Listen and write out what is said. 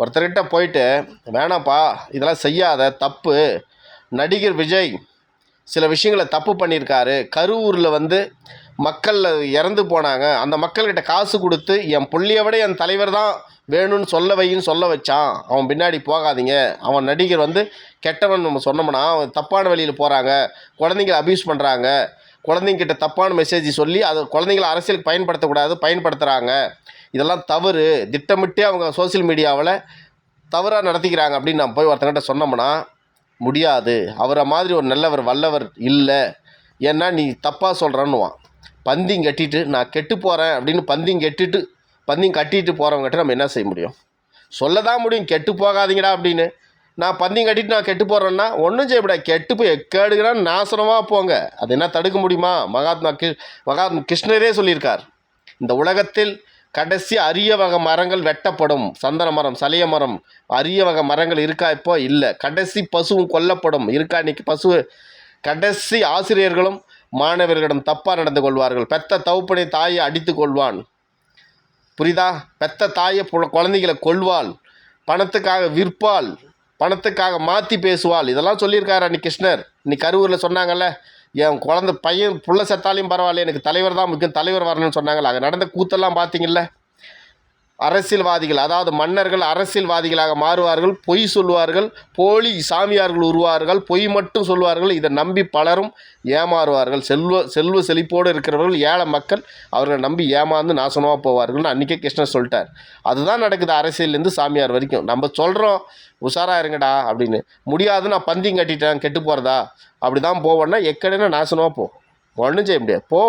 ஒருத்தர்கிட்ட போயிட்டு வேணாம்ப்பா இதெல்லாம் செய்யாத தப்பு, நடிகர் விஜய் சில விஷயங்களை தப்பு பண்ணியிருக்காரு, கரூரில் வந்து மக்கள் இறந்து போனாங்க, அந்த மக்கள்கிட்ட காசு கொடுத்து என் புள்ளியை விட என் தலைவர் தான் வேணும்னு சொல்ல வைன்னு சொல்ல வச்சான், அவன் பின்னாடி போகாதீங்க, அவன் நடிகர் வந்து கெட்டவன் நம்ம சொன்னோம்னா அவன் தப்பான வழியில் போகிறாங்க, குழந்தைங்கள அப்யூஸ் பண்ணுறாங்க, குழந்தைங்கிட்ட தப்பான மெசேஜ் சொல்லி அது குழந்தைங்கள அரசியலுக்கு பயன்படுத்தக்கூடாது, பயன்படுத்துகிறாங்க, இதெல்லாம் தவறு, திட்டமிட்டே அவங்க சோசியல் மீடியாவில் தவறாக நடத்திக்கிறாங்க அப்படின்னு நான் போய் ஒருத்தங்கிட்ட சொன்னோம்னா முடியாது, அவரை மாதிரி ஒரு நல்லவர் வல்லவர் இல்லை, ஏன்னா நீ தப்பாக சொல்கிறன்னுவான். பந்திங் கட்டிட்டு நான் கெட்டு போகிறேன் அப்படின்னு பந்திங் கட்டிட்டு போகிறவங்ககிட்ட நம்ம என்ன செய்ய முடியும்? சொல்ல தான் முடியும் கெட்டு போகாதீங்கடா அப்படின்னு. நான் பந்திங் கட்டிட்டு நான் கெட்டு போகிறேன்னா ஒன்றும் செய்யப்படாது, கெட்டு போய் எக்கேடுகிறான்னு நாசனமாக போங்க, அது என்ன தடுக்க முடியுமா? மகாத்மா கிருஷ்ணரே சொல்லியிருக்கார், இந்த உலகத்தில் கடைசி அரிய வகை மரங்கள் வெட்டப்படும், சந்தன மரம், சலிய மரம், அரிய வகை மரங்கள் இருக்கா இப்போ இல்லை, கடைசி பசுவும் கொல்லப்படும் இருக்கா இன்றைக்கி பசு, கடைசி ஆசிரியர்களும் மாணவர்களிடம் தப்பாக நடந்து கொள்வார்கள், பெத்த தவுப்பனை தாயை அடித்து கொள்வான், புரியுதா? பெத்த தாயை குழந்தைகளை கொள்வாள், பணத்துக்காக விற்பாள், பணத்துக்காக மாற்றி பேசுவாள், இதெல்லாம் சொல்லியிருக்காரு அன்றைக்கி கிருஷ்ணர். இன்னைக்கு கரூரில் சொன்னாங்கல்ல, என் குழந்தை பையன் புள்ள செத்தாலையும் பரவாயில்ல, எனக்கு தலைவர் தான் முக்கியம், தலைவர் வரணும்னு சொன்னாங்கல்ல, அங்கே நடந்த கூத்தெல்லாம் பார்த்தீங்கல்ல. அரசியல்வாதிகள், அதாவது மன்னர்கள் அரசியல்வாதிகளாக மாறுவார்கள், பொய் சொல்லுவார்கள், போலி சாமியார்கள் உருவார்கள், பொய் மட்டும் சொல்லுவார்கள், இதை நம்பி பலரும் ஏமாறுவார்கள். செல்வ செழிப்போடு இருக்கிறவர்கள் ஏழை மக்கள் அவர்களை நம்பி ஏமாந்து நாசனமாக போவார்கள்னு அன்றைக்கே கிருஷ்ணர் சொல்லிட்டார். அதுதான் நடக்குது அரசியல்லேருந்து சாமியார் வரைக்கும். நம்ம சொல்கிறோம் உஷாராக இருங்கடா அப்படின்னு, முடியாது நான் பந்திங் கட்டிட்டேன் கெட்டு போகிறதா அப்படி தான் போவோன்னா எக்கடைன்னா நாசனமாக போ, ஒன்றும் செய்ய முடியாது, போ.